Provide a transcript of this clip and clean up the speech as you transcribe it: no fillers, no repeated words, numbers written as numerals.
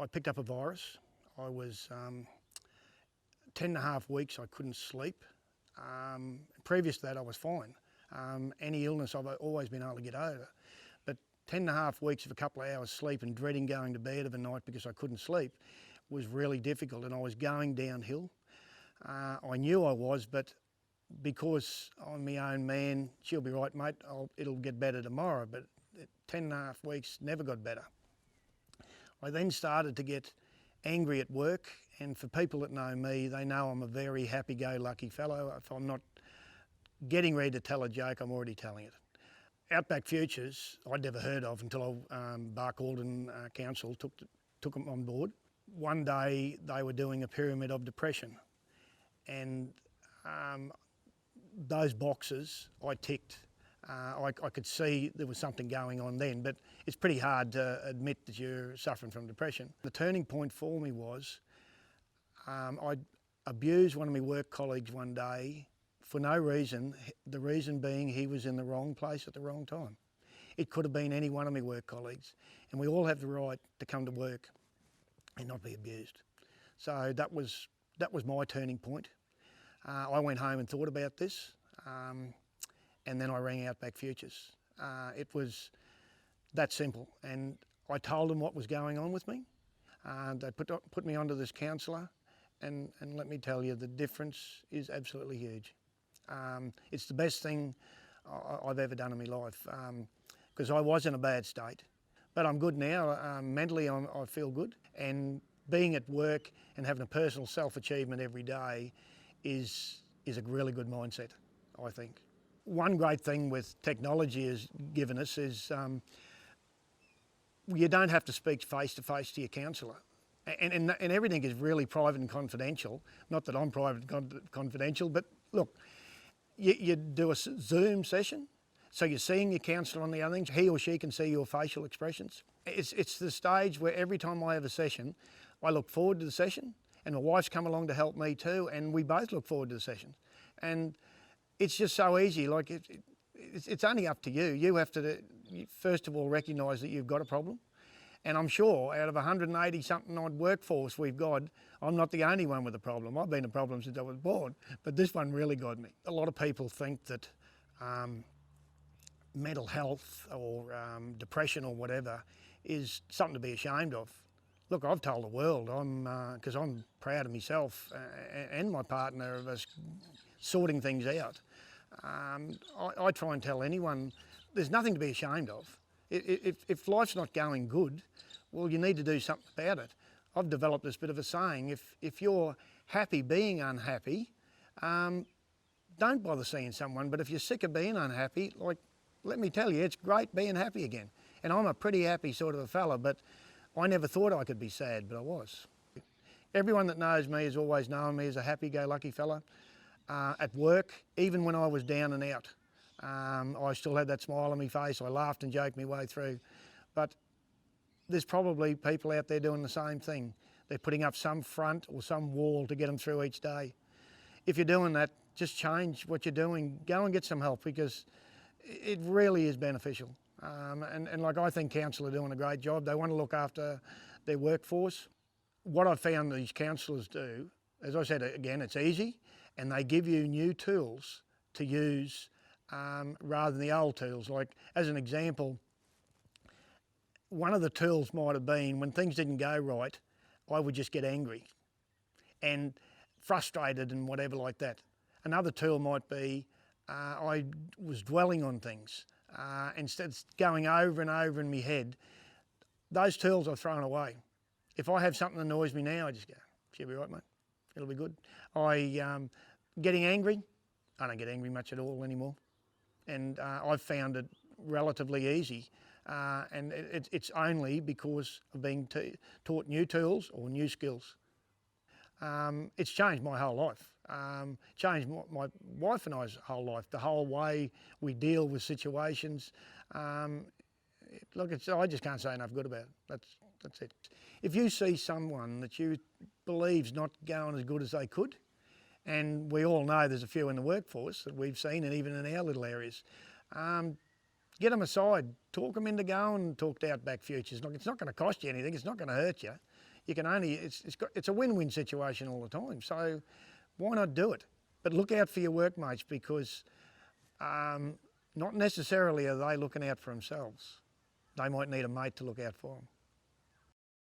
I picked up a virus. I was 10.5 weeks I couldn't sleep. Previous to that I was fine. Any illness I've always been able to get over. But 10.5 weeks of a couple of hours sleep and dreading going to bed of a night because I couldn't sleep was really difficult, and I was going downhill. I knew I was, but because I'm my own man, she'll be right, mate, it'll get better tomorrow. But 10.5 weeks never got better. I then started to get angry at work, and for people that know me, they know I'm a very happy-go-lucky fellow. If I'm not getting ready to tell a joke, I'm already telling it. Outback Futures, I'd never heard of until Barcaldine Council took them on board. One day they were doing a pyramid of depression, and those boxes I ticked. I could see there was something going on then, but it's pretty hard to admit that you're suffering from depression. The turning point for me was I abused one of my work colleagues one day for no reason, the reason being he was in the wrong place at the wrong time. It could have been any one of my work colleagues, and we all have the right to come to work and not be abused. So that was my turning point. I went home and thought about this. And then I rang Outback Futures. It was that simple, and I told them what was going on with me. They put me onto this counsellor, and let me tell you, the difference is absolutely huge. It's the best thing I've ever done in my life, because I was in a bad state, but I'm good now. Mentally, I feel good, and being at work and having a personal self-achievement every day is a really good mindset, I think. One great thing with technology has given us is you don't have to speak face-to-face to your counsellor. And everything is really private and confidential. Not that I'm private and confidential, but look, you do a Zoom session, so you're seeing your counsellor on the other things. He or she can see your facial expressions. It's the stage where every time I have a session, I look forward to the session, and my wife's come along to help me too, and we both look forward to the session. And it's just so easy. Like it's only up to you. You have to first of all recognise that you've got a problem, and I'm sure out of 180 something odd workforce we've got, I'm not the only one with a problem. I've been a problem since I was born, but this one really got me. A lot of people think that mental health or depression or whatever is something to be ashamed of. Look, I've told the world, because I'm proud of myself and my partner of us sorting things out. I try and tell anyone there's nothing to be ashamed of. If life's not going good, well, you need to do something about it. I've developed this bit of a saying, if you're happy being unhappy, don't bother seeing someone, but if you're sick of being unhappy, like, let me tell you, it's great being happy again. And I'm a pretty happy sort of a fella, but I never thought I could be sad, but I was. Everyone that knows me has always known me as a happy-go-lucky fella. At work, even when I was down and out, I still had that smile on my face. I laughed and joked my way through. But there's probably people out there doing the same thing. They're putting up some front or some wall to get them through each day. If you're doing that, just change what you're doing. Go and get some help, because it really is beneficial. And like, I think council are doing a great job. They want to look after their workforce. What I've found these councillors do, as I said, again, it's easy, and they give you new tools to use rather than the old tools. Like, as an example, one of the tools might have been when things didn't go right, I would just get angry and frustrated and whatever like that. Another tool might be I was dwelling on things. Instead of going over and over in my head. Those tools I've thrown away. If I have something that annoys me now, I just go, she'll be right, mate. It'll be good. Getting angry, I don't get angry much at all anymore. And I've found it relatively easy. And it's only because of being taught new tools or new skills. It's changed my whole life. Changed my wife and I's whole life, the whole way we deal with situations. Look, I just can't say enough good about it. That's it. If you see someone that you believe's not going as good as they could, and we all know there's a few in the workforce that we've seen, and even in our little areas, get them aside, talk them into going and talk to Outback Futures. Look, it's not going to cost you anything, it's not going to hurt you. You can only, it's a win-win situation all the time. So why not do it? But look out for your workmates, because not necessarily are they looking out for themselves. They might need a mate to look out for them.